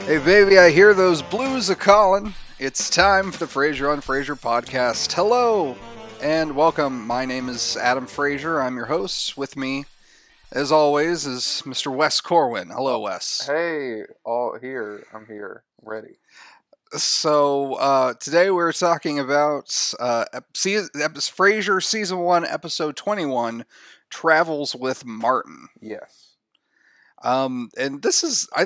Hey baby, I hear those blues a calling. It's time for the Frazier on Frazier podcast. Hello and welcome. My name is Adam Frazier. I'm your host. With me, as always, is Mr. Wes Corwin. Hello, Oh, Wes. hey, all here. I'm here, ready. So today we're talking about Frasier season 1, episode 21, Travels with Martin. Yes. And this is I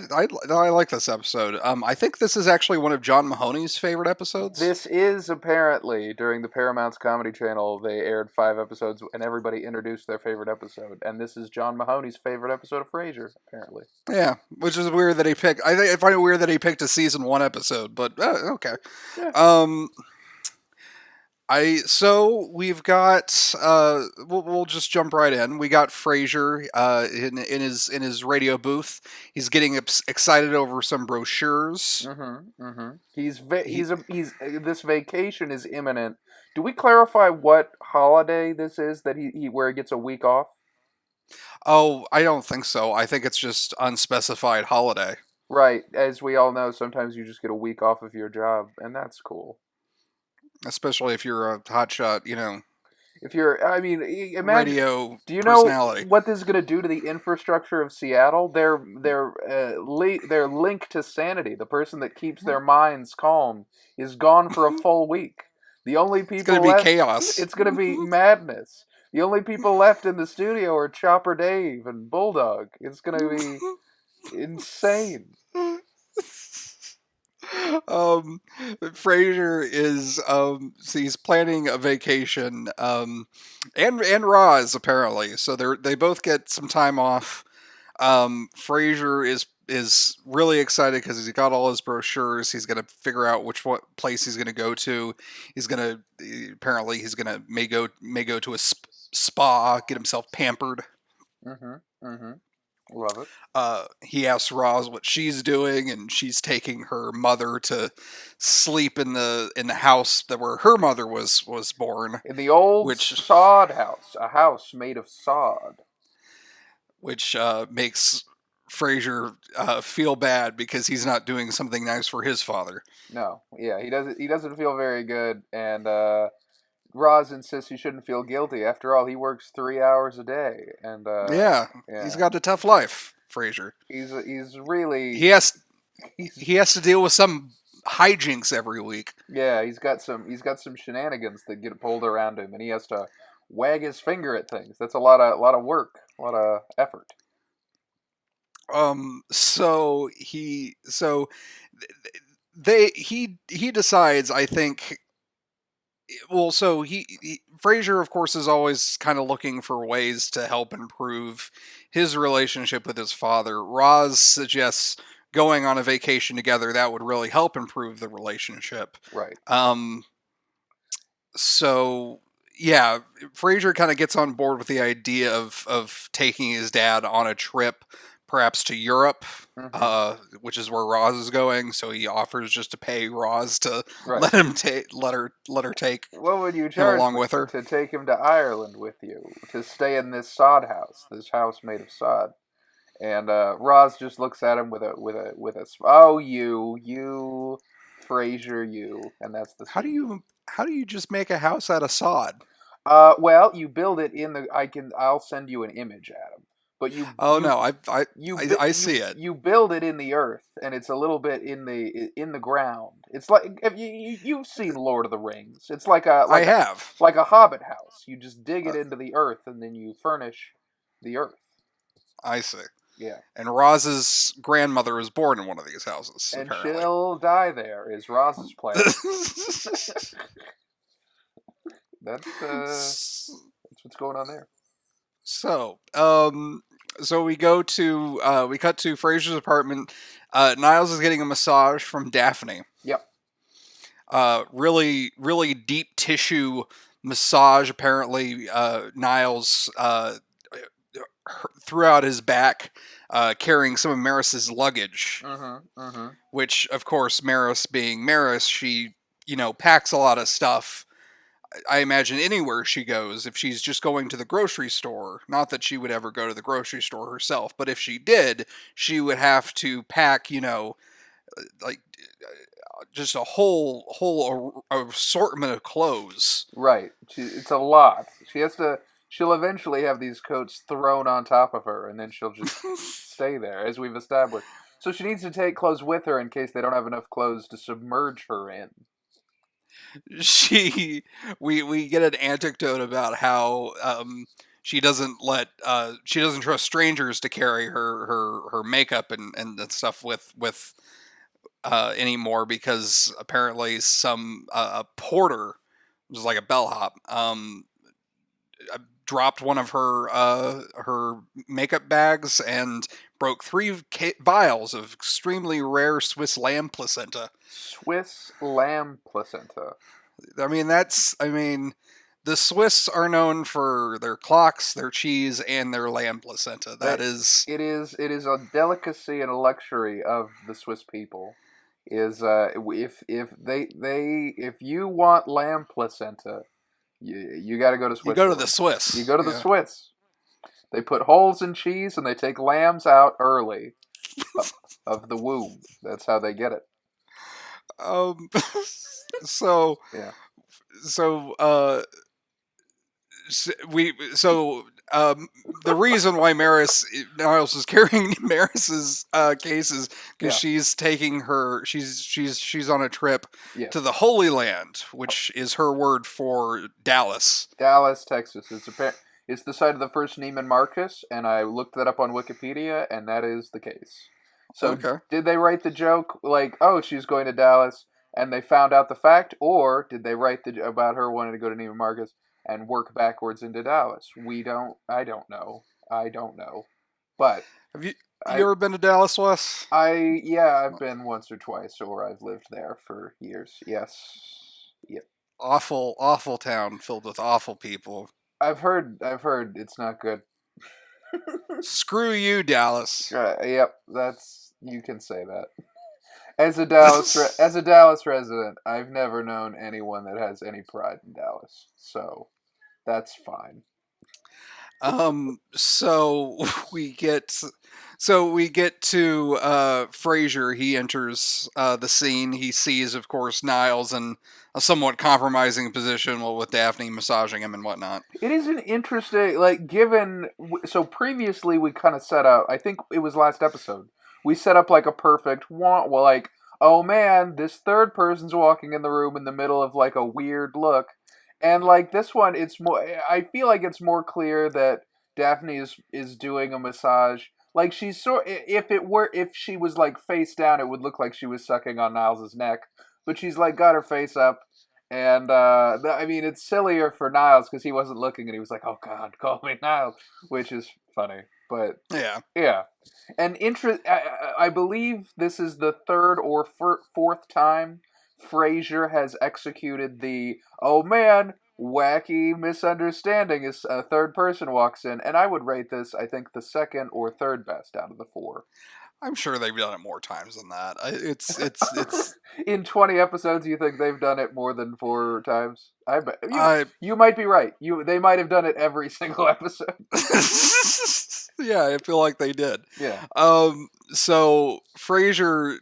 like this episode. I think this is actually one of John Mahoney's favorite episodes. This is apparently during the Paramount's Comedy Channel. They aired 5 episodes, and everybody introduced their favorite episode. And this is John Mahoney's favorite episode of Frasier, apparently. Yeah, which is weird that he picked. I find it weird that he picked a season 1 episode, but okay. Yeah. Um, we've got we'll just jump right in. We got Frasier in his radio booth. He's getting excited over some brochures. Mm-hmm. Mm-hmm. He's this vacation is imminent. Do we clarify what holiday this is that he where he gets a week off? Oh, I don't think so. I think it's just unspecified holiday. Right. As we all know, sometimes you just get a week off of your job, and that's cool. Especially if you're a hotshot, If you're, I mean, imagine. radio Do you know personality. what this is going to do to the infrastructure of Seattle? Their link to sanity, the person that keeps their minds calm, is gone for a full week. The only It's people going to be left, chaos. it's going to be madness. The only people left in the studio are Chopper Dave and Bulldog. It's going to be insane. um, Frasier is so he's planning a vacation, and Roz apparently. So they both get some time off. Frasier is really excited because he's got all his brochures. He's gonna figure out what place he's gonna go to. He's gonna may go to a spa, get himself pampered. Mm-hmm. Mm-hmm. Love it. He asks Roz what she's doing, and she's taking her mother to sleep in the house that where her mother was born, In the old which sod house, a house made of sod. makes Frasier feel bad because he's not doing something nice for his father. No, yeah, he doesn't. He doesn't feel very good, and Roz insists he shouldn't feel guilty. After all, he works 3 hours a day, and Yeah, he's yeah, got a tough life, Frasier. he's really He has he's he has to deal with some hijinks every week. yeah he's got some shenanigans that get pulled around him, and he has to wag his finger at things. That's a lot of work, a lot of effort. So he decides, I think. Well, so Frasier, of course, is always kind of looking for ways to help improve his relationship with his father. Roz suggests going on a vacation together. That would really help improve the relationship. Right. Um, so yeah, Frasier kind of gets on board with the idea of taking his dad on a trip, perhaps to Europe, Mm-hmm. which is where Roz is going. So he offers just to pay Roz to Right. let her take What would you him charge along me with her. to take him to Ireland with you to stay in this house made of sod? And Roz just looks at him oh you Frasier you, and that's the How do scene. you just make a house out of sod? Well, you build it in the I'll send you an image, Adam. But Oh no, I you see it. you build it in the earth, and it's a little bit in the ground. It's like if you've seen Lord of the Rings. It's I have. like a hobbit house. You just dig Uh, it into the earth, and then you furnish the earth. I see. Yeah. And Roz's grandmother was born in one of these houses, And apparently. she'll die there is Ross's plan. That's what's going on there. So, so we cut to Frasier's apartment. Niles is getting a massage from Daphne. Yep. Really deep tissue massage. Apparently, Niles threw out his back, carrying some of Maris's luggage. Mm-hmm. Mm-hmm. Which, of course, Maris being Maris, she packs a lot of stuff. I imagine anywhere she goes, if she's just going to the grocery store, not that she would ever go to the grocery store herself, but if she did, she would have to pack, like just a whole assortment of clothes. Right. It's a lot. She'll eventually have these coats thrown on top of her, and then she'll just stay there, as we've established. So she needs to take clothes with her in case they don't have enough clothes to submerge her in. she we get an anecdote about how she doesn't trust strangers to carry her makeup and that stuff with anymore because apparently some a porter, which is like a bellhop, dropped one of her makeup bags and broke three vials of extremely rare Swiss lamb placenta. Swiss lamb placenta. I mean, the Swiss are known for their clocks, their cheese, and their lamb placenta. That That is, it is a delicacy and a luxury of the Swiss people. Is if you want lamb placenta, you got to go to you go to the Switzerland. You Swiss. go to the Yeah. Swiss. They put holes in cheese and they take lambs out early of the womb. That's how they get it. Um. so Yeah. so we so the reason why Maris Niles is carrying Maris's case is because Yeah. she's taking her she's on a trip to Yes. the Holy Land, which is her word for Dallas. Dallas, Texas. It's the site of the first Neiman Marcus, and I looked that up on Wikipedia, and that is the case. So, Okay. did they write the joke like, "Oh, she's going to Dallas," and they found out the fact, or did they write about her wanting to go to Neiman Marcus and work backwards into Dallas? We don't. I don't know. I don't know. But Have you I, ever been to Dallas, Wes? yeah, I've been once or twice, or I've lived there for years. Yes. Yep. Awful town filled with awful people. I've heard it's not good. Screw you, Dallas. Yep, that's you can say that. As a Dallas resident, I've never known anyone that has any pride in Dallas, so that's fine. So we get we get to Frazier. He enters the scene. He sees, of course, Niles in a somewhat compromising position, well, with Daphne massaging him and whatnot. It is an interesting, like, so previously we kind of set up. I think it was last episode. We set up like a perfect want. Well, like, oh man, this third person's walking in the room in the middle of like a weird look, and like this one, it's more. I feel like it's more clear that Daphne is doing a massage. Like she's if she was like face down, it would look like she was sucking on Niles's neck. But she's like got her face up, and I mean, it's sillier for Niles because he wasn't looking and he was like, "Oh God, call me Niles," which is funny. But Yeah. yeah, and I believe this is the third or fourth time Frasier has executed the "oh man, wacky misunderstanding" as a third person walks in, and I would rate this, I think, the second or third best out of the four. I'm sure they've done it more times than that. It's In 20 episodes, you think they've done it more than four times? I bet I you might be right. They might have done it every single episode. yeah, I feel like they did. Yeah. So Frasier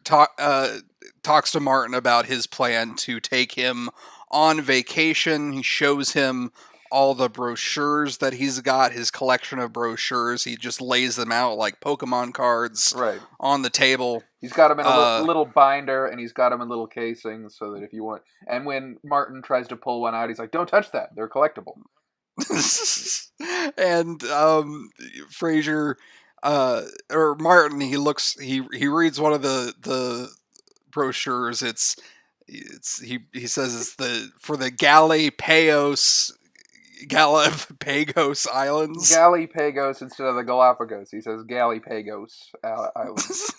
talks to Martin about his plan to take him on vacation. He shows him all the brochures that he's got, his collection of brochures. He just lays them out like Pokemon cards Right. on the table. He's got them in a little binder, and he's got them in little casings so that if you want. And when Martin tries to pull one out, he's like, "Don't touch that. They're collectible." And Frasier or Martin, he reads one of the brochures. He says it's for the Galapagos Islands. Galapagos instead of the Galapagos. He says Galapagos Islands.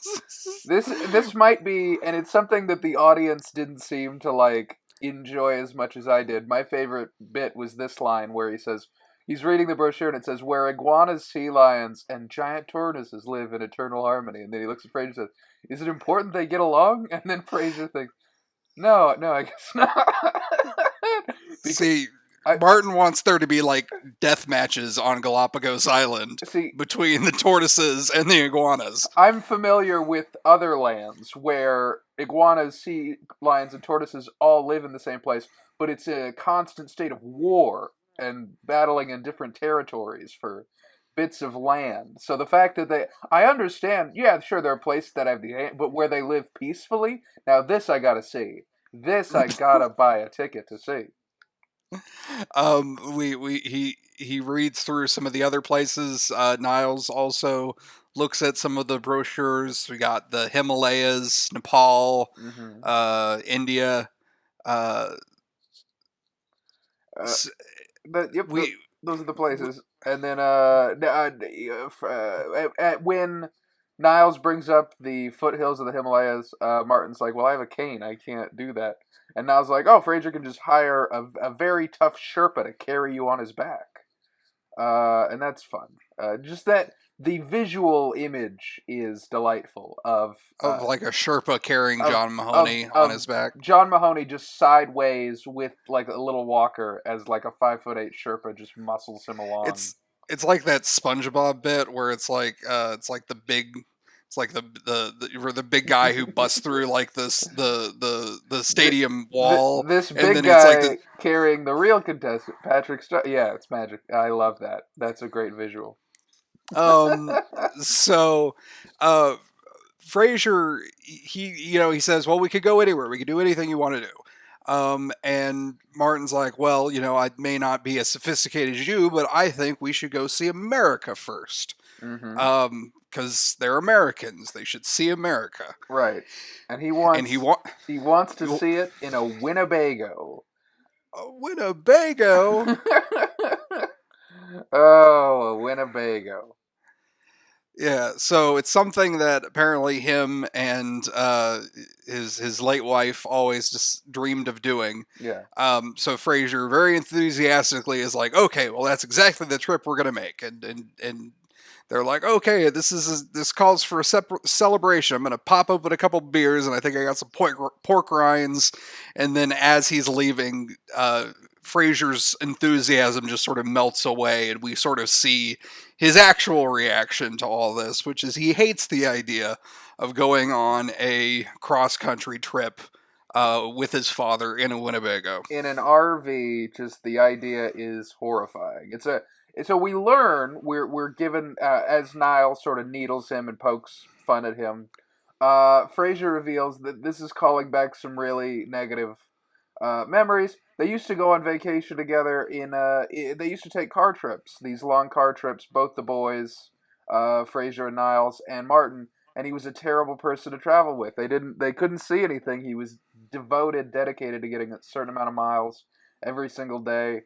This might be, and it's something that the audience didn't seem to like enjoy as much as I did. My favorite bit was this line where he says he's reading the brochure and it says where iguanas, sea lions, and giant tortoises live in eternal harmony. And then he looks at Fraser and says, "Is it important they get along?" And then Fraser thinks, "No, I guess not." See, I Martin wants there to be like death matches on Galapagos Island see. between the tortoises and the iguanas. I'm familiar with other lands where iguanas, sea lions, and tortoises all live in the same place, but it's a constant state of war and battling in different territories for bits of land. So the fact that I understand, yeah, sure, there are places that have but where they live peacefully. Now this I gotta see. This I gotta buy a ticket to see. He reads through some of the other places. Niles also looks at some of the brochures. We got the Himalayas, Nepal, Mm-hmm. India. Uh, Uh, but yep, we those are the places. And then when Niles brings up the foothills of the Himalayas, Martin's like, "Well, I have a cane. I can't do that." And Niles like, "Oh, Frazier can just hire a very tough Sherpa to carry you on his back." And that's fun. Just that the visual image is delightful of like a Sherpa carrying of John Mahoney on of his back. John Mahoney just sideways with like a little walker as like a 5'8" Sherpa just muscles him along. It's like that SpongeBob bit where it's like the big it's like the big guy who busts through like the stadium wall, This and big then it's like guy carrying the real contestant, Patrick Star. Yeah, it's magic. I love that. That's a great visual. um so uh Frazier, he says, well, we could go anywhere. We could do anything you want to do. And Martin's like, well, I may not be as sophisticated as you, but I think we should go see America first. Mm-hmm. Because they're Americans. They should see America. Right, and And he wants to see it in a Winnebago. a Winnebago. Oh, a Winnebago. Yeah, so it's something that apparently him and his late wife always just dreamed of doing. Yeah. So Frazier very enthusiastically is like, okay, well that's exactly the trip we're gonna make, and they're like, okay, this calls for a celebration. I'm gonna pop open a couple beers, and I think I got some pork rinds, and then as he's leaving, Frazier's enthusiasm just sort of melts away, and we sort of see his actual reaction to all this, which is he hates the idea of going on a cross-country trip with his father in a Winnebago. In an RV, just the idea is horrifying. So we learn we're given as Niles sort of needles him and pokes fun at him. Frazier reveals that this is calling back some really negative memories. They used to go on vacation together they used to take car trips, these long car trips, both the boys, Frazier and Niles and Martin, and he was a terrible person to travel with. They couldn't see anything. He was dedicated to getting a certain amount of miles every single day.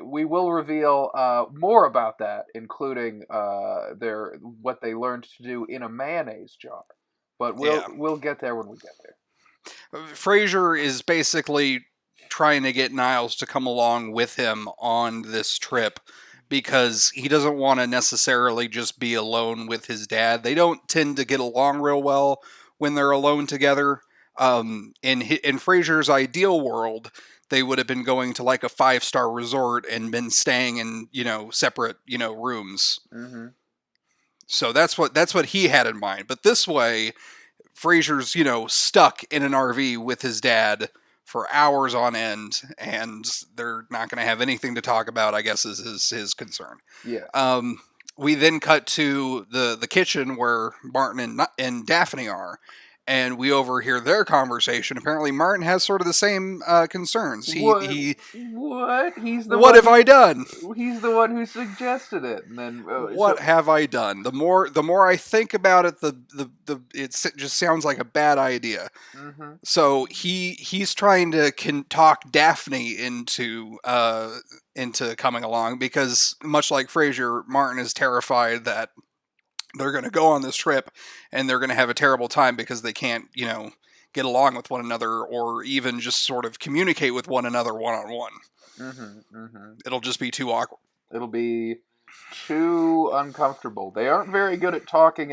We will reveal more about that, including what they learned to do in a mayonnaise jar. But Yeah. we'll get there when we get there. Frazier is basically trying to get Niles to come along with him on this trip because he doesn't want to necessarily just be alone with his dad. They don't tend to get along real well when they're alone together. In Frazier's ideal world, they would have been going to like a 5-star resort and been staying in separate rooms. Mm-hmm. So that's what he had in mind. But this way, Frazier's, stuck in an RV with his dad for hours on end, and they're not going to have anything to talk about, I guess, is his concern. Yeah. We then cut to the kitchen where Martin and Daphne are, and we overhear their conversation. Apparently, Martin has sort of the same concerns. What? What have I done? He's the one who suggested it, and then What have I done? The more I think about it, it just sounds like a bad idea. Mm-hmm. So he's trying to talk Daphne into coming along because much like Frazier, Martin is terrified that they're going to go on this trip and they're going to have a terrible time because they can't get along with one another or even just sort of communicate with one another one-on-one. Mm-hmm. Mm-hmm. It'll just be too awkward. It'll be too uncomfortable. They aren't very good at talking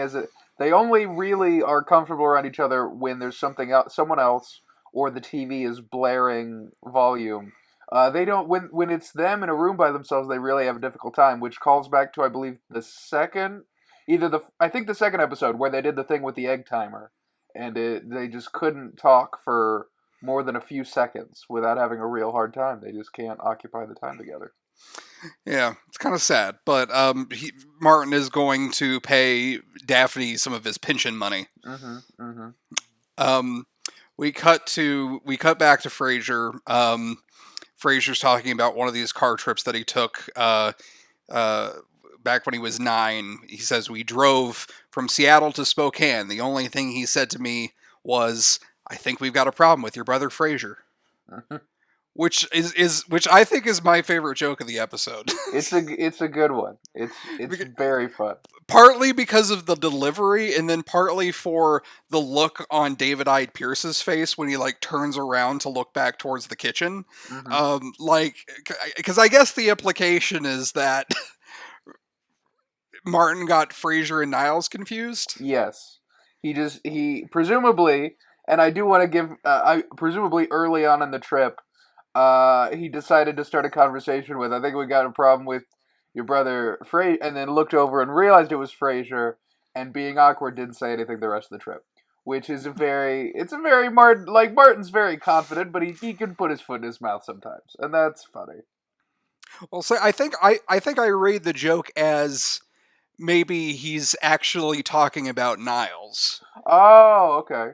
they only really are comfortable around each other when there's someone else, or the TV is blaring volume. They don't when it's them in a room by themselves. They really have a difficult time, which calls back to I believe the second, either the I think the second episode where they did the thing with the egg timer, and they just couldn't talk for more than a few seconds without having a real hard time. They just can't occupy the time together. Yeah, it's kind of sad, but Martin is going to pay Daphne some of his pension money. Mm-hmm. Mm-hmm. Um, we cut back to Frasier. Frasier's talking about one of these car trips that he took uh, back when he was 9. He says, we drove from Seattle to Spokane. The only thing he said to me was, I think we've got a problem with your brother Frasier. Which I think is my favorite joke of the episode. It's a good one. It's very fun. Partly because of the delivery, and then partly for the look on David Hyde Pierce's face when he like turns around to look back towards the kitchen. Mm-hmm. Because I guess the implication is that Martin got Frasier and Niles confused. Yes, he presumably, and I do want to give I presumably early on in the trip, he decided to start a conversation with, I think we got a problem with your brother Frazier, and then looked over and realized it was Frazier, and being awkward didn't say anything the rest of the trip. Which is it's a very Martin, like Martin's very confident, but he can put his foot in his mouth sometimes, and that's funny. Well, so I think I read the joke as maybe he's actually talking about Niles, Oh, okay,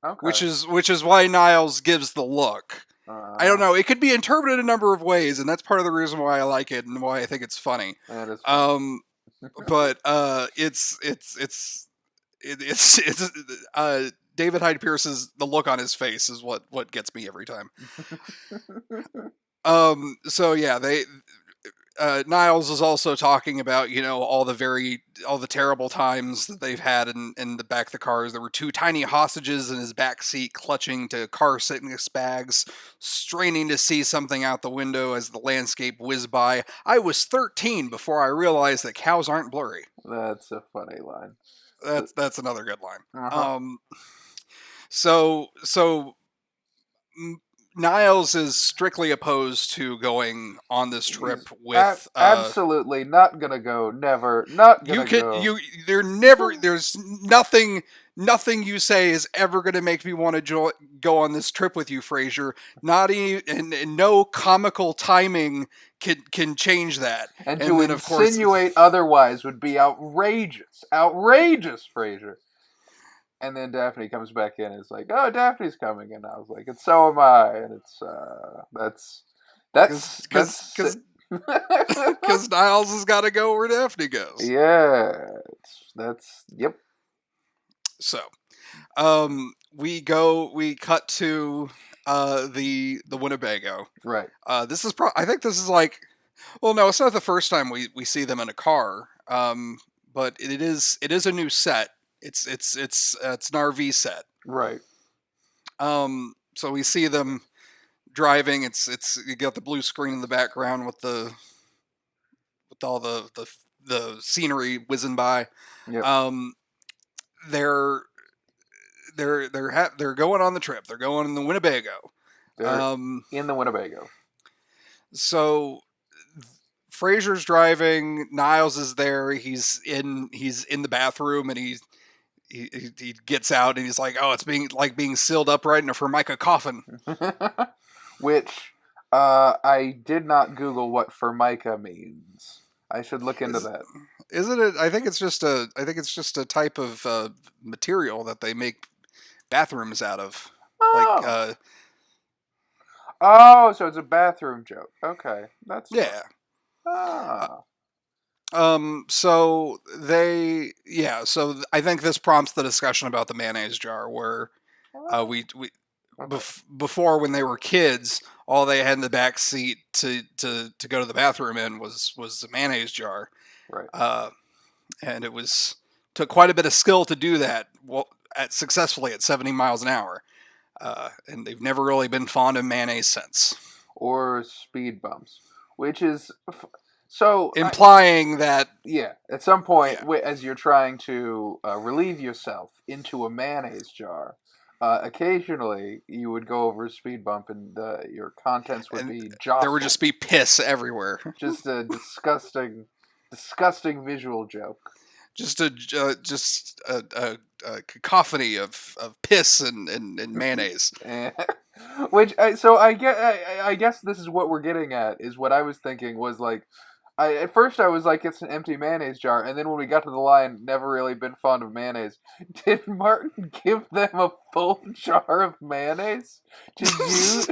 okay. which is why Niles gives the look. I don't Uh, know. It could be interpreted a number of ways, and that's part of the reason why I like it and why I think it's funny. that is funny. Um, but it's David Hyde Pierce's the look on his face is what gets me every time. So yeah, they Niles is also talking about, all the terrible times that they've had in the back of the cars. There were 2 tiny hostages in his back seat, clutching to car sickness bags, straining to see something out the window as the landscape whizzed by. I was 13 before I realized that cows aren't blurry. That's a funny line. That's another good line. Uh-huh. So Niles is strictly opposed to going on this trip He's with absolutely not gonna go. Never, not you gonna can go. you there never there's nothing you say is ever going to make me want to go on this trip with you, Frasier. Not even and no comical timing can change that. And And to then of course insinuate otherwise would be outrageous. Outrageous, Fraser. And then Daphne comes back in and is like, "Oh, Daphne's coming," and I was like, "And so am I." And it's because Niles has got to go where Daphne goes. yeah, that's yep. So, we cut to the Winnebago. Right. This is I think this is like, well, no, it's not the first time we see them in a car. But it is a new set. It's an RV set. Right. So we see them driving. It's you got the blue screen in the background with all the scenery whizzing by. Yep. They're going on the trip. They're going in the Winnebago. They're in the Winnebago. So Frasier's driving. Niles is there. He's in the bathroom, and he gets out, and he's like, "Oh, it's being sealed up right in a Formica coffin." Which I did not Google what Formica means. I should look into that. Isn't it? I think it's just a type of material that they make bathrooms out of. Oh. Oh, so it's a bathroom joke. Okay, that's yeah. Ah. So so I think this prompts the discussion about the mayonnaise jar, where we Okay. before, when they were kids, all they had in the back seat to go to the bathroom in was a mayonnaise jar. Right. And took quite a bit of skill to do that successfully at 70 miles an hour. And they've never really been fond of mayonnaise since. Or speed bumps, which is so implying that at some point as you're trying to relieve yourself into a mayonnaise jar, Occasionally, you would go over a speed bump, and your contents would and be there would jostled. just be piss everywhere. Just a disgusting visual joke. Just a cacophony of piss and mayonnaise. Eh, Which so I guess this is what we're getting at is what I was thinking was like at first I was like it's an empty mayonnaise jar, and then when we got to the line, never really been fond of mayonnaise. Did Martin give them a full jar of mayonnaise to use?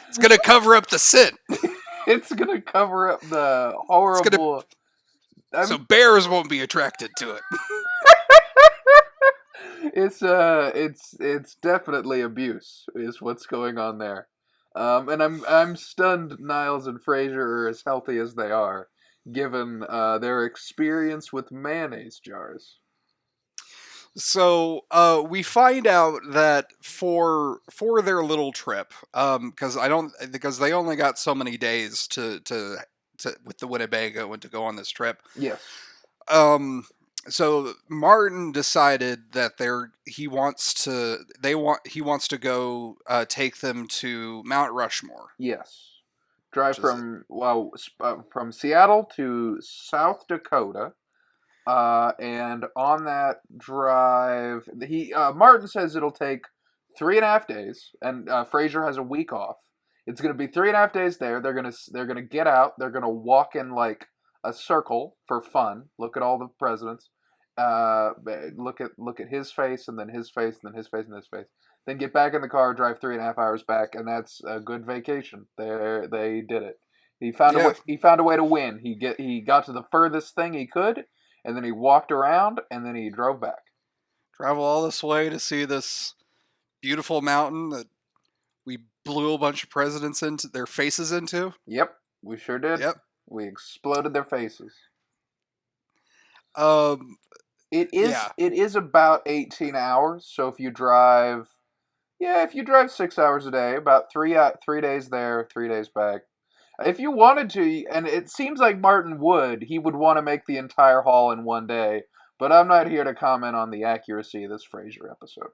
It's gonna cover up the scent. It's gonna cover up the It's gonna horrible. so I'm bears won't be attracted to it. it's definitely abuse is what's going on there. And I'm stunned Niles and Frazier are as healthy as they are, given their experience with mayonnaise jars. So we find out that for their little trip, because they only got so many days to with the Winnebago and to go on this trip. Yes. Um, so Martin decided that he wants to go take them to Mount Rushmore, Yes. Drive which is from Seattle to South Dakota. And on that drive, he Martin says it'll take 3.5 days, and Frazier has a week off. It's gonna be 3.5 days there. They're gonna get out. They're gonna walk in like a circle for fun. Look at all the presidents. Look at his face, and then his face, and then his face, and his face. Then get back in the car, drive 3.5 hours back, and that's a good vacation. They did it. He found a way. yeah, He found a way to win. He got to the furthest thing he could, and then he walked around, and then he drove back. travel all this way to see this beautiful mountain that we blew a bunch of presidents into their faces into. Yep, we sure did. Yep. We exploded their faces. Um. It is Yeah. it is about 18 hours. So if you drive 6 hours a day, about 3 days there, 3 days back. If you wanted to, and it seems like Martin would, he would want to make the entire haul in one day. But I'm not here to comment on the accuracy of this Frasier episode.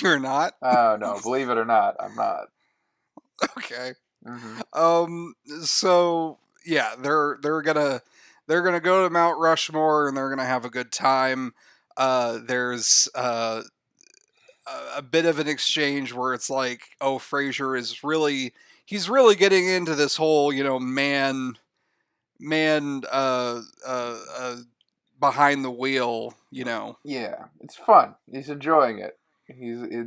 You're not. Oh no, believe it or not, I'm not. Okay. Hmm. So yeah, they're gonna go to Mount Rushmore and they're gonna have a good time. There's a bit of an exchange where it's like, oh, Frasier is he's really getting into this whole, man behind the wheel, Yeah, it's fun. He's enjoying it.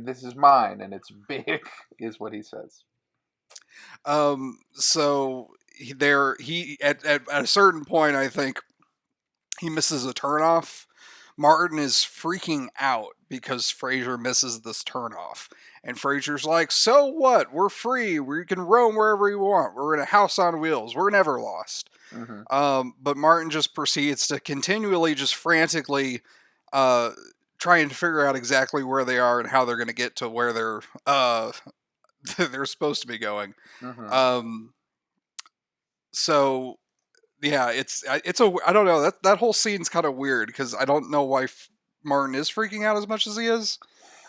This is mine and it's big, is what he says. So he at a certain point, I think he misses a turnoff. Martin is freaking out because Frasier misses this turnoff. And Frasier's like, so what? We're free. We can roam wherever we want. We're in a house on wheels. We're never lost. Hmm. But Martin just proceeds to continually, just frantically, uh, trying to figure out exactly where they are and how they're going to get to where they're supposed to be going. Hmm. Um, so yeah, it's a I don't know, that whole scene's kind of weird because I don't know why Martin is freaking out as much as he is.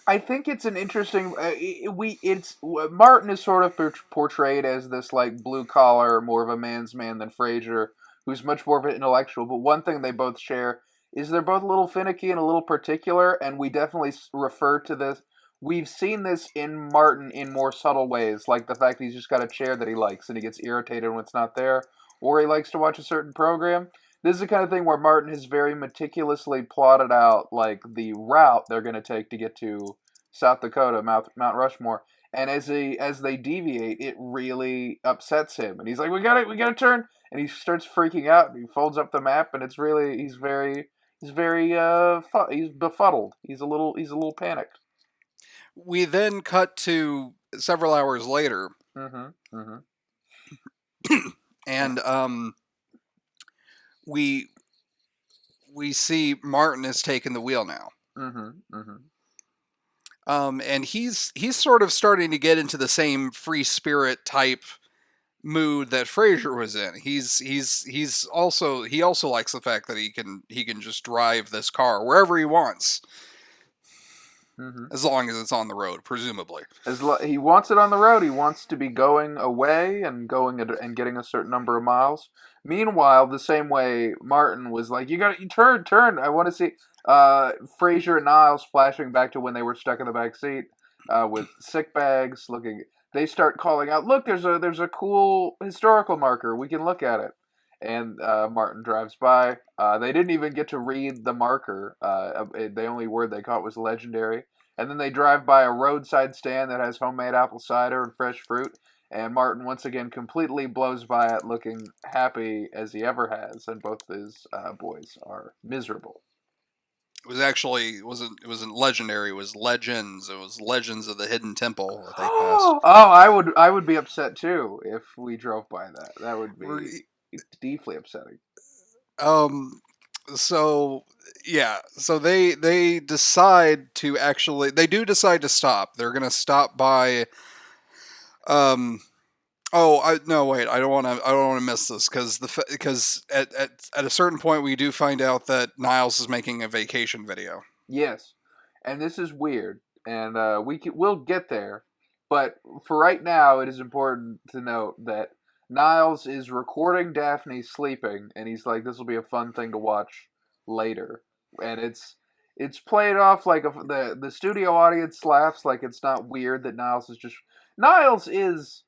I think it's an interesting. It's Martin is sort of portrayed as this like blue collar, more of a man's man than Frasier, who's much more of an intellectual. But one thing they both share is they're both a little finicky and a little particular, and we definitely refer to this. We've seen this in Martin in more subtle ways, like the fact he's just got a chair that he likes and he gets irritated when it's not there, or he likes to watch a certain program. This is the kind of thing where Martin has very meticulously plotted out like the route they're going to take to get to South Dakota, Mount Rushmore. And as they deviate, it really upsets him, and he's like, we got to turn," and he starts freaking out. And he folds up the map, and it's really he's befuddled. He's a little panicked. We then cut to several hours later, Mm-hmm. Mm-hmm. and we we see Martin has taken the wheel now. Mm-hmm. Mm-hmm. And he's sort of starting to get into the same free spirit type mood that Frasier was in. He also likes the fact that he can just drive this car wherever he wants. Mm-hmm. as long as it's on the road, presumably. He wants it on the road. He wants to be going away and and getting a certain number of miles. Meanwhile, the same way Martin was like, you turn. I want to see." Frazier and Niles flashing back to when they were stuck in the back seat with sick bags, looking. They start calling out, "Look, there's a cool historical marker. We can look at it." And Martin drives by. They didn't even get to read the marker. The only word they caught was legendary. And then they drive by a roadside stand that has homemade apple cider and fresh fruit. And Martin once again completely blows by it, looking happy as he ever has. And both his boys are miserable. It wasn't legendary. It was legends. It was legends of the hidden temple that they passed. Oh, I would be upset too if we drove by that. That would be deeply upsetting. Um. So yeah. So they decide to actually. They do decide to stop. They're gonna stop by. Um. Oh, no, wait. I don't want to. I don't want to miss this because at a certain point we do find out that Niles is making a vacation video. Yes, and this is weird, and we'll get there. But for right now, it is important to note that Niles is recording Daphne sleeping, and he's like, "This will be a fun thing to watch later." And it's played off like the studio audience laughs like it's not weird that Niles is.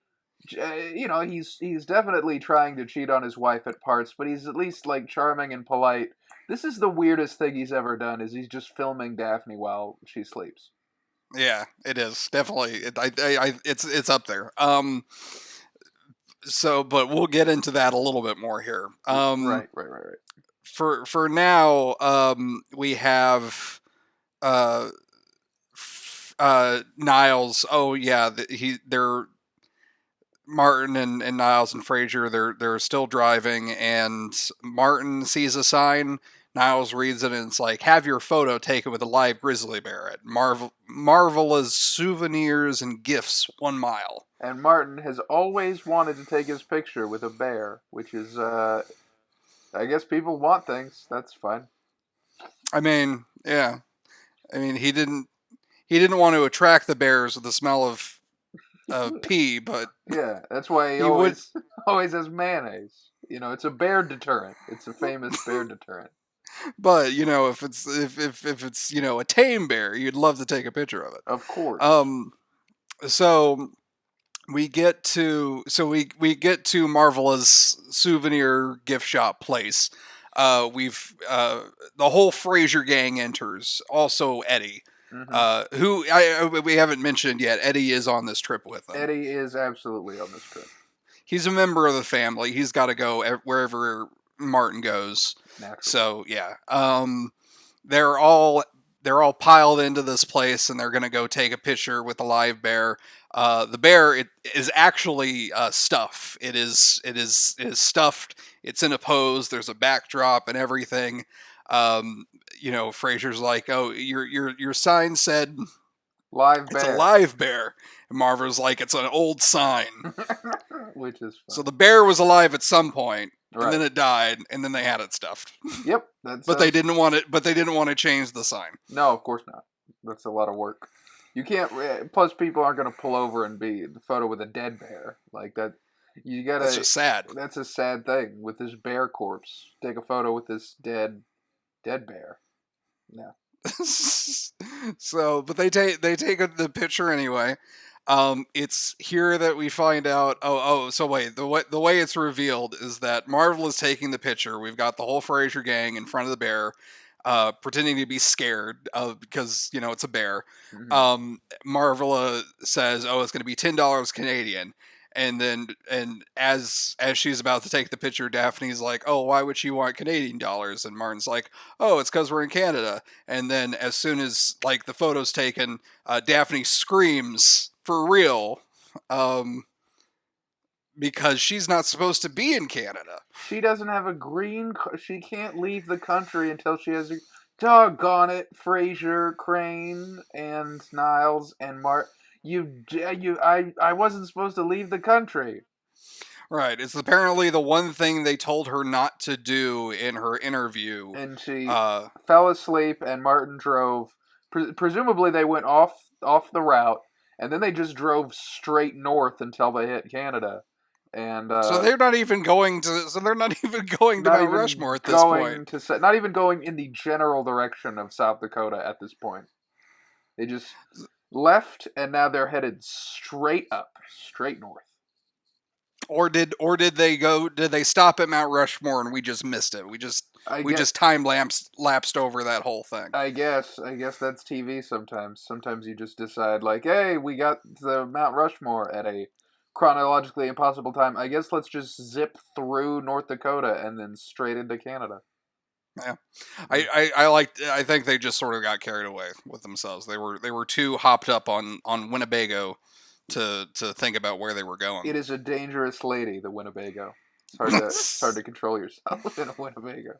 He's definitely trying to cheat on his wife at parts, but he's at least like charming and polite. This is the weirdest thing he's ever done. Is he's just filming Daphne while she sleeps. Yeah, it is definitely. It's up there. So, but we'll get into that a little bit more here. Right. For now, we have uh, Niles. Oh yeah, they're Martin and Niles and Frazier. They're still driving, and Martin sees a sign. Niles reads it, and it's like, "Have your photo taken with a live grizzly bear at Marvelous Souvenirs and Gifts 1 mile." And Martin has always wanted to take his picture with a bear, which is, I guess people want things. That's fine. I mean, yeah. I mean, he didn't want to attract the bears with the smell of pee, but Yeah, that's why he he would. always always has mayonnaise. It's a bear deterrent. It's a famous bear deterrent. But if it's a tame bear, you'd love to take a picture of it. Of course. Um, so we get to Marvelous souvenir gift shop place. We've the whole Frazier gang enters. Also Eddie, Hmm. who we haven't mentioned yet. Eddie is on this trip with them. Eddie is absolutely on this trip. He's a member of the family. He's got to go wherever Martin goes. Naturally. So yeah, they're all piled into this place, and they're gonna go take a picture with the live bear. The bear it is actually stuff. It is stuffed. It's in a pose. There's a backdrop and everything. Frazier's like, "Oh, your sign said Live it's a bear. live bear," and Marva's like, "It's an old sign." Which is So fun. the bear was alive at some point, and Right. then it died, and then they had it stuffed. Yep. That But they sounds. didn't want it. But they didn't want to change the sign. No, of course not. That's a lot of work. You can't. Plus, people aren't going to pull over and be the photo with a dead bear like that. You That's gotta. just sad. That's a sad thing with this bear corpse. Take a photo with this dead bear. No. So, but they take the picture anyway. It's here that we find out. So wait, the way it's revealed is that Marvel is taking the picture. We've got the whole Frazier gang in front of the bear, pretending to be scared because it's a bear. Hmm. Marvel says, "Oh, it's going to be $10 Canadian." And as she's about to take the picture, Daphne's like, "Oh, why would she want Canadian dollars?" And Martin's like, "Oh, it's because we're in Canada." And then as soon as like the photo's taken, Daphne screams for real, um, because she's not supposed to be in Canada. She doesn't have a green. She can't leave the country until she has a. Doggone it, Frazier, Crane, and Niles and Mart. I wasn't supposed to leave the country. Right. It's apparently the one thing they told her not to do in her interview. And she Uh, fell asleep, and Martin drove Presumably they went off the route, and then they just drove straight north until they hit Canada, and So they're not even going to. So they're not even going to not Mount Rushmore even at this point. not even going in the general direction of South Dakota at this point. They just left, and now they're headed straight up, straight north. Or did they go? Did they stop at Mount Rushmore and we just missed it? I We get. just time lapsed over that whole thing. I guess that's TV sometimes. Sometimes you just decide like, hey, we got the Mount Rushmore at a chronologically impossible time. I guess let's just zip through North Dakota and then straight into Canada. Yeah, Mm. I think they just sort of got carried away with themselves. They were too hopped up on Winnebago to think about where they were going. It is a dangerous lady, the Winnebago. It's hard to control yourself in a Winnebago.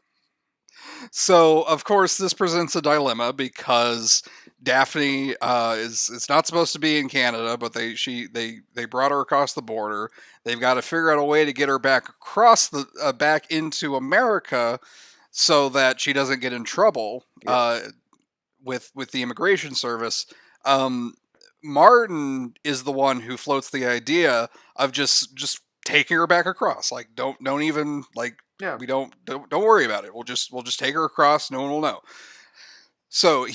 So of course this presents a dilemma because Daphne is not supposed to be in Canada, but they brought her across the border. They've got to figure out a way to get her back across the back into America so that she doesn't get in trouble Yep. with the immigration service. Um, Martin is the one who floats the idea of just taking her back across. Like don't even like Yeah. we don't worry about it. We'll just take her across. No one will know. So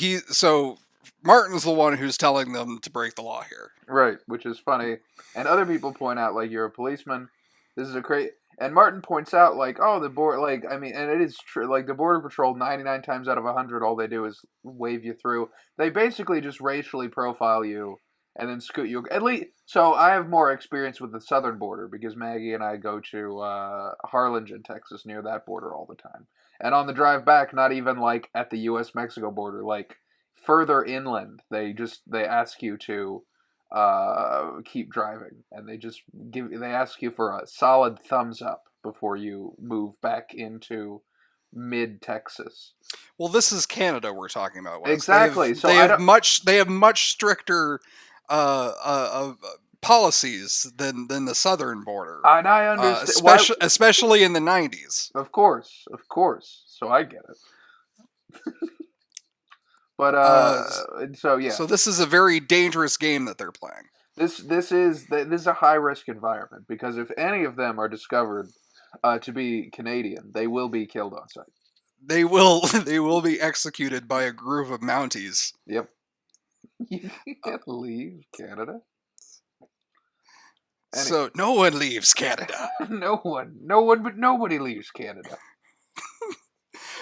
Martin's the one who's telling them to break the law here. Right, which is funny. And other people point out like you're a policeman. This is a great. And Martin points out like, oh, the board, like I mean, and it is true. Like the border patrol, 99 times out of 100, all they do is wave you through. They basically just racially profile you and then scoot you. At least, so I have more experience with the southern border because Maggie and I go to Harlingen, Texas, near that border all the time. And on the drive back, not even like at the U.S. Mexico border, like further inland, they ask you to keep driving, and they ask you for a solid thumbs up before you move back into mid Texas. Well, this is Canada we're talking about, Wes. Exactly. So They I have don't. much stricter policies than the southern border, And I understand why. especially in the 90s. Of course. So I get it. But Uh, so yeah, so this is a very dangerous game that they're playing. this is a high risk environment because if any of them are discovered to be Canadian, they will be killed on sight. They will be executed by a group of Mounties. Yep. You can't leave Canada. So no one leaves Canada. No one, but nobody leaves Canada.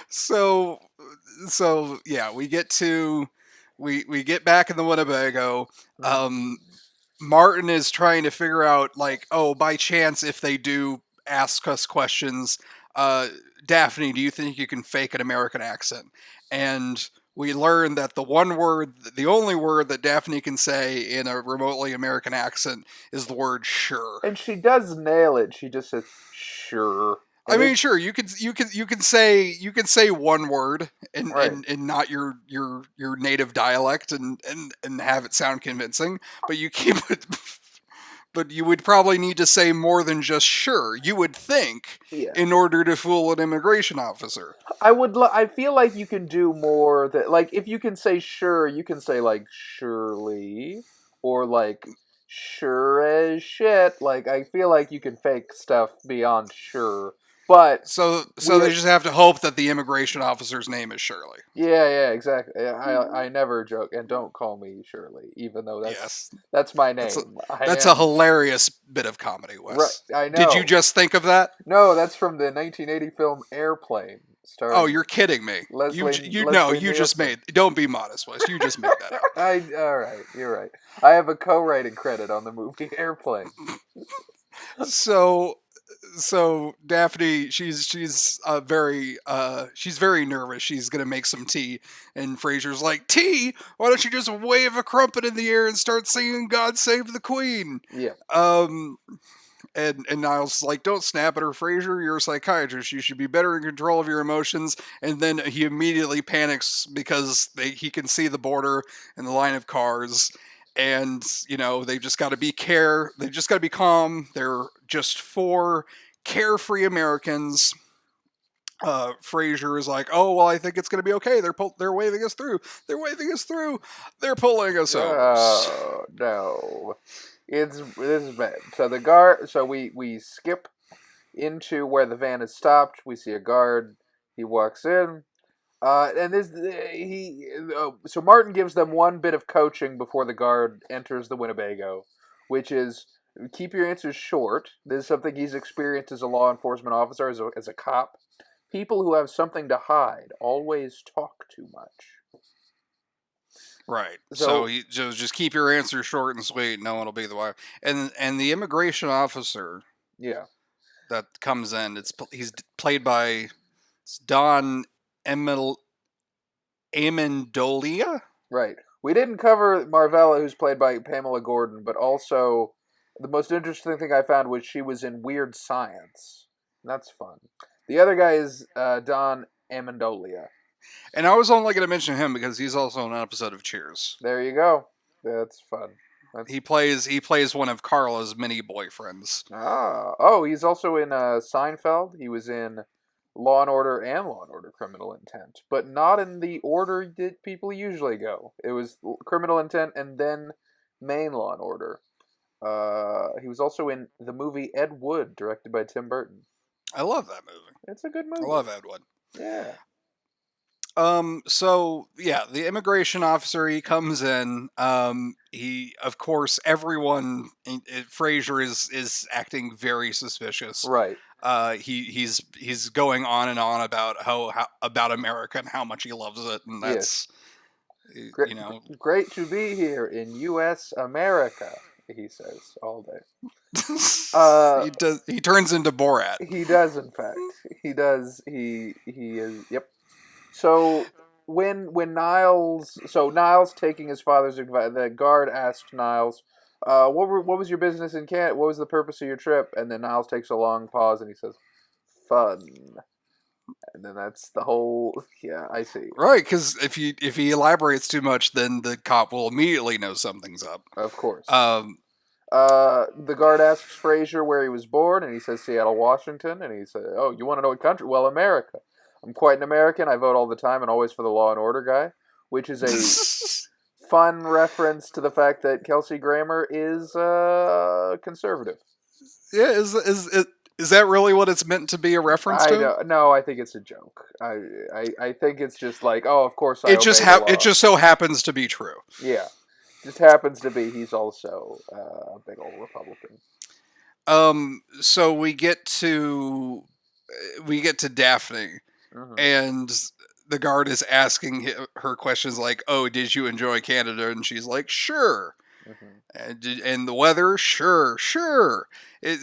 So yeah, we get back in the Winnebago. Um, Martin is trying to figure out like, oh, by chance, if they do ask us questions, Daphne, do you think you can fake an American accent? And we learn that the only word that Daphne can say in a remotely American accent is the word sure. And she does nail it. She just says sure. I mean, sure, you can say one word and Right. and not your native dialect and have it sound convincing, but you keep it. But you would probably need to say more than just sure. You would think Yeah. in order to fool an immigration officer. I feel like you can do more that like if you can say sure, you can say like surely or like sure as shit. Like I feel like you can fake stuff beyond sure. But So we they are just have to hope that the immigration officer's name is Shirley. yeah, exactly. I never joke and don't call me Shirley, even though Yes, that's my that's a, name. I that's a am hilarious bit of comedy, right. Wes. I Did you know. just think of that? No, that's from the 1980 film Airplane, Oh, starring you're kidding me. You know, Leslie you just Nielsen. made. Don't be modest, Wes. You just made that up. All right, you're right. I have a co-writing credit on the movie Airplane. So Daphne, she's very nervous. She's gonna make some tea, and Frasier's like, "Tea? Why don't you just wave a crumpet in the air and start singing 'God Save the Queen'?" Yeah, Um, and Niles is like, "Don't snap at her, Frasier. You're a psychiatrist. You should be better in control of your emotions." And then he immediately panics because he can see the border and the line of cars, and they've just got to be They've just got to be calm. They're just four carefree Americans. Frazier is like, "Oh well, I think it's going to be okay. They're waving us through. They're waving us through. They're pulling us over." Oh no, this is bad. So the guard. So we skip into where the van is stopped. We see a guard. He walks in. And this he so Martin gives them one bit of coaching before the guard enters the Winnebago, which is keep your answers short. This is something he's experienced as a law enforcement officer, as a cop. People who have something to hide always talk too much. Right. So So he just keep your answer short and sweet. No one will be the wire. And the immigration officer yeah, that comes in, he's played by Don Emil Amendolia. right. We didn't cover Marvella, who's played by Pamela Gordon, but also the most interesting thing I found was she was in Weird Science. That's fun. The other guy is Don Amendolia. And I was only going to mention him because he's also in an episode of Cheers. There you go. That's fun. That's He plays one of Carla's many boyfriends. oh, he's also in Seinfeld. He was in Law and Order and Law and Order Criminal Intent, but not in the order that people usually go. It was Criminal Intent and then Main Law and Order. He was also in the movie Ed Wood, directed by Tim Burton. I love that movie. It's a good I movie. love Ed Wood. Yeah. So yeah, the immigration officer, he comes in. He, of course, everyone, Frazier is acting very suspicious. Right. He's going on and on about how about America and how much he loves it, and Yes. that's Great, great to be here in U.S. America, he says all day. he turns into Borat. He does, in fact. He does. He is. Yep. So when Niles taking his father's advice, the guard asked Niles, what was your business in Canada? What was the purpose of your trip? And then Niles takes a long pause and he says, "Fun." And then that's the whole. Yeah, I see. Right, because if he elaborates too much, then the cop will immediately know something's up. Of course. Um, The guard asks Frazier where he was born, and he says Seattle, Washington. And he said, "Oh, you want to know what country? Well, America. I'm quite an American. I vote all the time and always for the law and order guy," which is a fun reference to the fact that Kelsey Grammer is conservative. yeah, is that really what it's meant to be a reference I to? don't, no, I think it's a joke. I think it's just like, oh, of course I It obey just the law. it just so happens to be true. Yeah, just happens to be. He's also a big old Republican. So we get to Daphne, Mm-hmm. and the guard is asking her questions like, "Oh, did you enjoy Canada?" And she's like, "Sure." Mm-hmm. And the weather, sure, sure.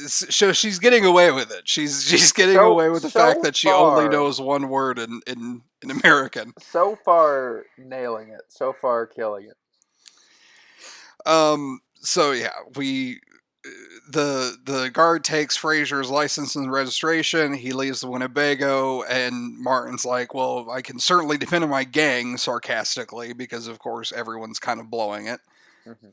So she's getting away with it. She's getting away with the fact that she only knows one word in American. So far, nailing it. So far, killing it. So yeah, the guard takes Frazier's license and registration. He leaves the Winnebago, and Martin's like, "Well, I can certainly depend on my gang," sarcastically, because of course everyone's kind of blowing it. Mm-hmm.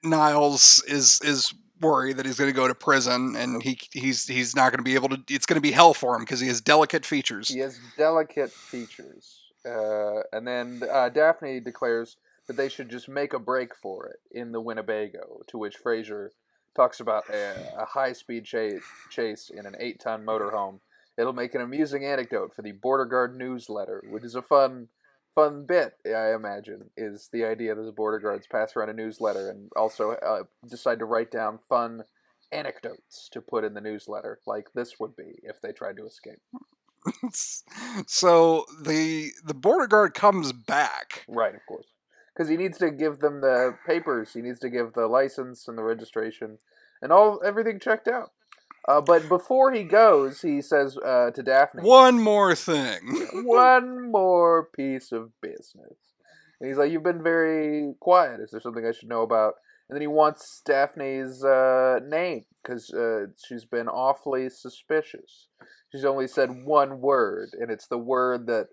Niles is worried that he's going to go to prison, and he's not going to be able to. It's going to be hell for him because he has delicate features. He has delicate features. And then Daphne declares that they should just make a break for it in the Winnebago, to which Frazier talks about a high-speed chase in an 8-ton motorhome. It'll make an amusing anecdote for the Border Guard newsletter, which is a fun bit, I imagine, is the idea that the border guards pass around a newsletter and also decide to write down fun anecdotes to put in the newsletter, like this would be if they tried to escape. So the border guard comes back. Right, of course. Because he needs to give them the papers. He needs to give the license and the registration and everything checked out. But before he goes, he says to Daphne, "One more thing. one more piece of business." And he's like, "You've been very quiet. Is there something I should know about?" And then he wants Daphne's name, because she's been awfully suspicious. She's only said one word, and it's the word that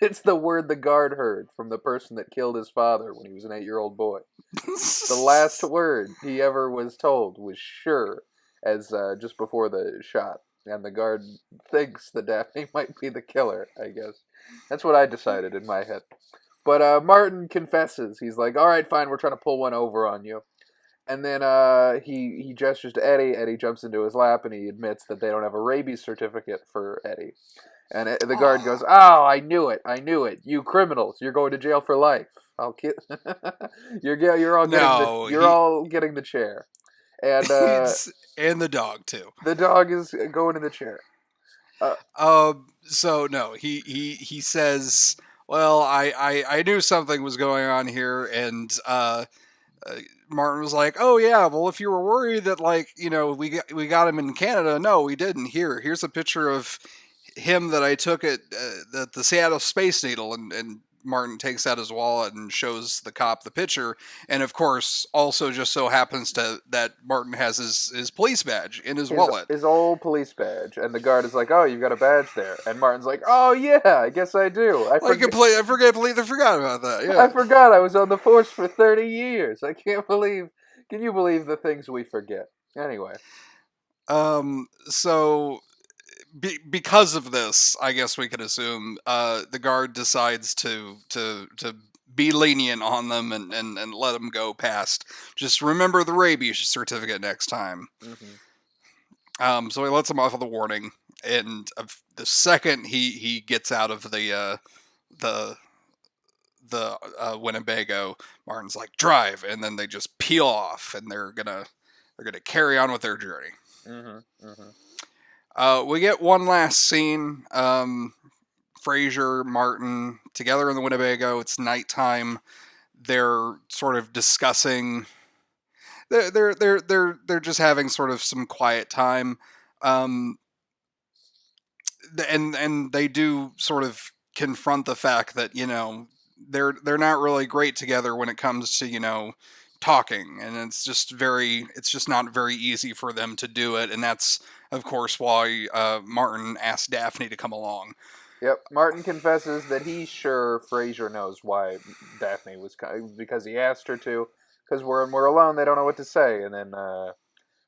It's the word the guard heard from the person that killed his father when he was an 8-year-old boy. The last word he ever was told was "sure," as just before the shot, and the guard thinks that Daphne might be the killer. I guess that's what I decided in my head. But Martin confesses. He's like, "All right, fine. We're trying to pull one over on you." And then he gestures to Eddie. Eddie jumps into his lap and he admits that they don't have a rabies certificate for Eddie. And the guard goes, Aw. "Oh, I knew it! I knew it! You criminals! You're going to jail for life. I'll kill. You're all getting the No, you're all getting the chair." And he's and the dog too. the dog is going in the chair. Uh, So no, he says, "Well, I knew something was going on here," and uh, Martin was like, "Oh yeah, well if you were worried that like we got him in Canada, no, we didn't. Here's a picture of him that I took at the Seattle Space Needle," and Martin takes out his wallet and shows the cop the picture, and of course, also just so happens to that Martin has his police badge in his his wallet. his old police badge, and the guard is like, "Oh, you've got a badge there." And Martin's like, "Oh yeah, I guess I do. I completely forgot about that. I Yeah. forgot I was on the force for 30 years. I can't believe. Can you believe the things we forget?" Anyway, So because of this, I guess we could assume the guard decides to be lenient on them and let them go past. Just remember the rabies certificate next time. hmm So he lets them off with a warning, and the second he gets out of the Winnebago, Martin's like drive, and then they just peel off, and they're gonna carry on with their journey. hmm hmm We get one last scene. Frazier, Martin, together in the Winnebago. It's nighttime. They're sort of discussing. They're just having sort of some quiet time. Um, and they do sort of confront the fact that they're not really great together when it comes to talking, and it's just not very easy for them to do it, and that's of course why Martin asked Daphne to come along. Yep. Martin confesses that he's sure Frasier knows why Daphne was because he asked her to. Because when we're alone, they don't know what to say, and then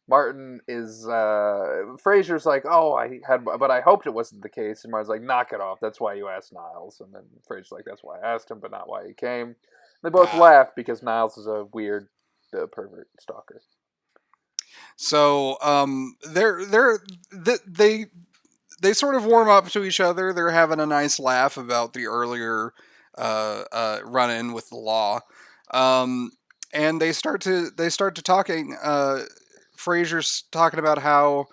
Martin is Frasier's like, "Oh, I had, but I hoped it wasn't the case." And Martin's like, "Knock it off. That's why you asked Niles." And then Frasier's like, "That's why I asked him, but not why he came." They both Ah, laugh because Niles is a weird pervert stalker. so they they sort of warm up to each other. They're having a nice laugh about the earlier run in with the law, um, and they start to talking. Fraser's talking about how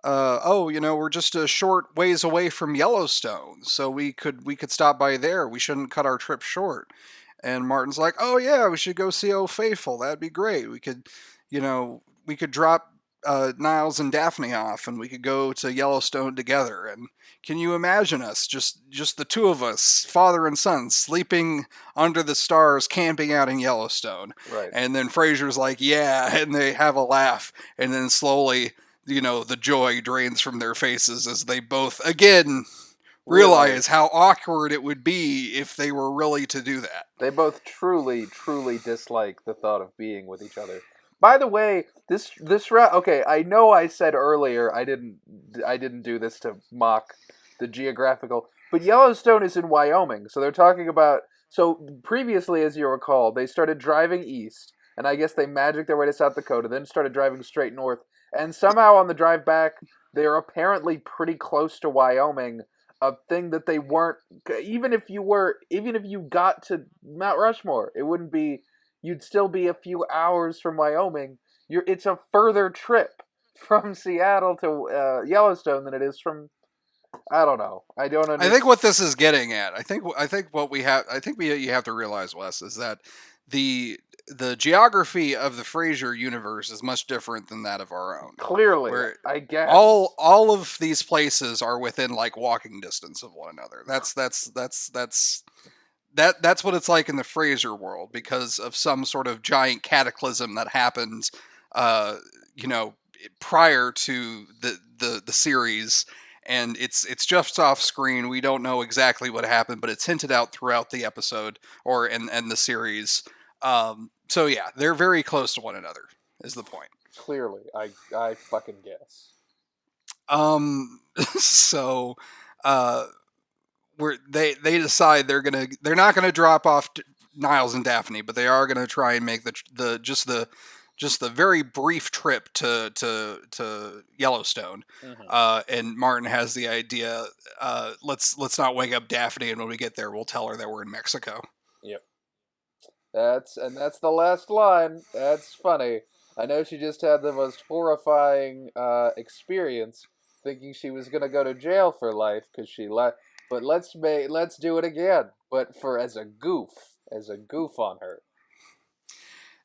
oh, we're just a short ways away from Yellowstone, so we could stop by there. We shouldn't cut our trip short. And Martin's like, oh yeah, we should go see Old Faithful. That'd be great. We could drop Niles and Daphne off, and we could go to Yellowstone together. And can you imagine us, just the two of us, father and son, sleeping under the stars, camping out in Yellowstone? Right. And then Fraser's like, yeah, and they have a laugh, and then slowly the joy drains from their faces as they both, again, realize Realize how awkward it would be if they were really to do that. they both truly, truly dislike the thought of being with each other. By the way, this route. Okay, I know I said earlier I didn't do this to mock the geographical, but Yellowstone is in Wyoming, so they're talking about. So previously, as you recall, they started driving east, and I guess they magicked their way to South Dakota, then started driving straight north, and somehow on the drive back, they are apparently pretty close to Wyoming, a thing that they weren't. Even if you got to Mount Rushmore, it wouldn't be. You'd still be a few hours from Wyoming. It's a further trip from Seattle to Yellowstone than it is from. I don't know. I don't I think understand. what this is getting at, I think what we have, I think you have to realize, Wes, is that the the geography of the Fraser universe is much different than that of our own. Clearly, Where I guess. all of these places are within like walking distance of one another. That's what it's like in the Fraser world because of some sort of giant cataclysm that happened, uh, you know, prior to the series, and it's just off screen. We don't know exactly what happened, but it's hinted out throughout the episode or in the series. So yeah, they're very close to one another. Is the point? Clearly, I fucking guess. Um, so uh, they decide they're not gonna drop off Niles and Daphne, but they are gonna try and make the very brief trip to Yellowstone. Mm-hmm. And Martin has the idea. Let's not wake up Daphne, and when we get there, we'll tell her that we're in Mexico. Yep. That's the last line. That's funny. I know she just had the most horrifying experience, thinking she was gonna go to jail for life because she left. But let's do it again. But for as a goof on her.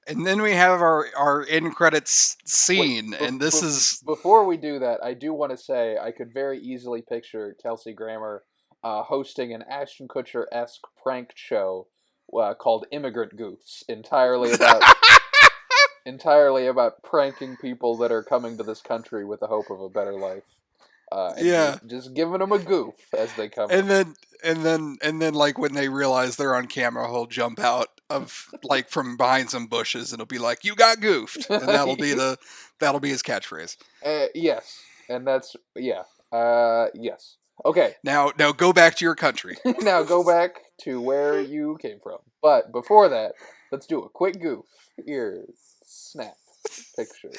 And then we have our end credits Wait, scene, and this is before we do that, I do want to say I could very easily picture Kelsey Grammer hosting an Ashton Kutcher-esque prank show called Immigrant Goofs, entirely about pranking people that are coming to this country with the hope of a better life. And yeah. just giving them a goof as they come And in. then like when they realize they're on camera, he'll jump out of like from behind some bushes and it'll be like, "You got goofed," and that'll be his catchphrase. Yes, and that's yeah. Yes. Okay. Now go back to your country. Now go back to where you came from. But before that, let's do a quick goof. Here, snap picture.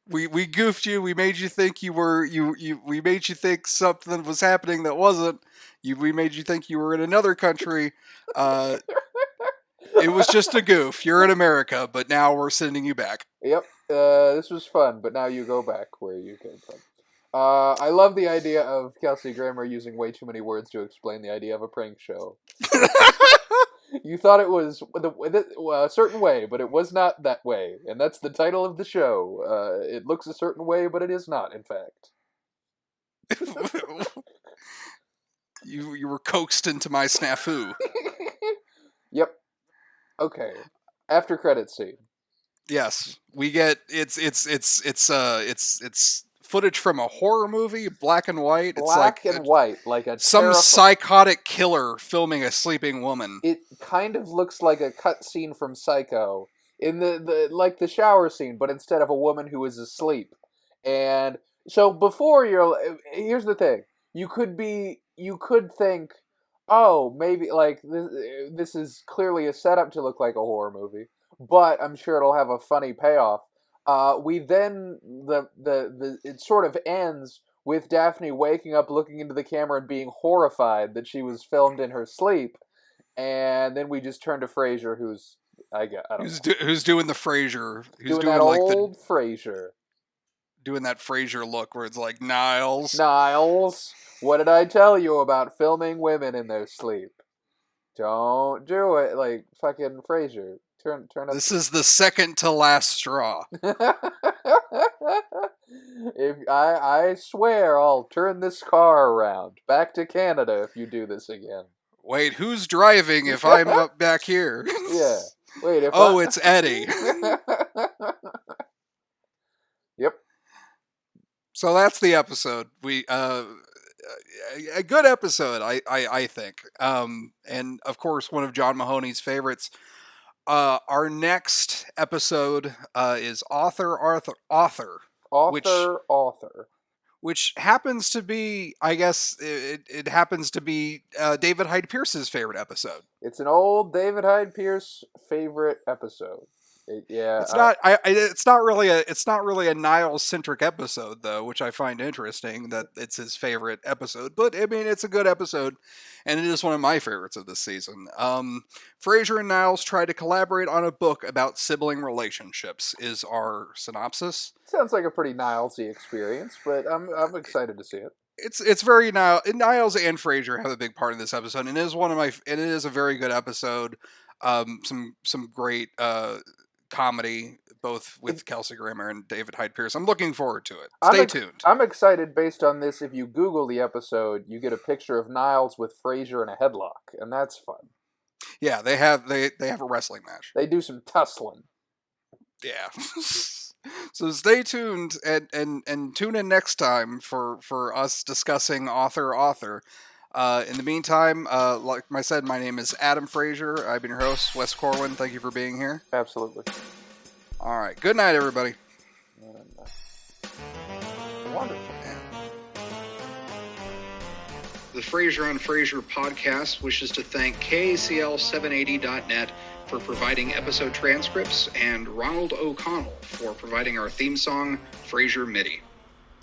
We goofed you. We made you think you were you. We made you think something was happening that wasn't. We made you think you were in another country. It was just a goof. You're in America, but now we're sending you back. Yep. This was fun, but now you go back where you came from. I love the idea of Kelsey Grammer using way too many words to explain the idea of a prank show. You thought it was a certain way, but it was not that way, and that's the title of the show. It looks a certain way, but it is not, in fact. You were coaxed into my snafu. Yep. Okay. After credit scene. Yes, we get it's footage from a horror movie, black and white. Black it's like and white, like a some psychotic killer filming a sleeping woman. It kind of looks like a cut scene from Psycho in the like the shower scene, but instead of a woman who is asleep. And so before here's the thing: you could think, oh, maybe like this is clearly a setup to look like a horror movie, but I'm sure it'll have a funny payoff. We then it sort of ends with Daphne waking up, looking into the camera, and being horrified that she was filmed in her sleep. And then we just turn to Frazier, who's who's doing the Frasier, who's doing that like old Frazier, doing that Frasier look where it's like Niles. What did I tell you about filming women in their sleep? Don't do it, like fucking Frazier. Turn up. This is the second to last straw. If I swear I'll turn this car around back to Canada if you do this again. Wait, who's driving if I'm up back here? Yeah. Wait, it's Eddie. Yep. So that's the episode. We a good episode, I think. And of course, one of John Mahoney's favorites. Our next episode is author, which happens to be, I guess, it happens to be David Hyde Pierce's favorite episode. It's an old David Hyde Pierce favorite episode. It's not really a Niles centric episode though, which I find interesting that it's his favorite episode. But I mean, it's a good episode, and it is one of my favorites of this season. Frazier and Niles try to collaborate on a book about sibling relationships. Is our synopsis? Sounds like a pretty Nilesy experience, but I'm excited to see it. It's very Niles and Frazier have a big part in this episode, and it is a very good episode. Some great comedy, both with Kelsey Grammer and David Hyde Pierce. I'm looking forward to it. Stay tuned. I'm excited based on this. If you Google the episode, you get a picture of Niles with Frazier in a headlock, and that's fun. Yeah, they have a wrestling match. They do some tussling. Yeah. So stay tuned and tune in next time for us discussing author. In the meantime, like I said, my name is Adam Frazier. I've been your host, Wes Corwin. Thank you for being here. Absolutely. All right. Good night, everybody. Wonderful. The Frazier on Frazier podcast wishes to thank KACL780.net for providing episode transcripts and Ronald O'Connell for providing our theme song, Frazier MIDI.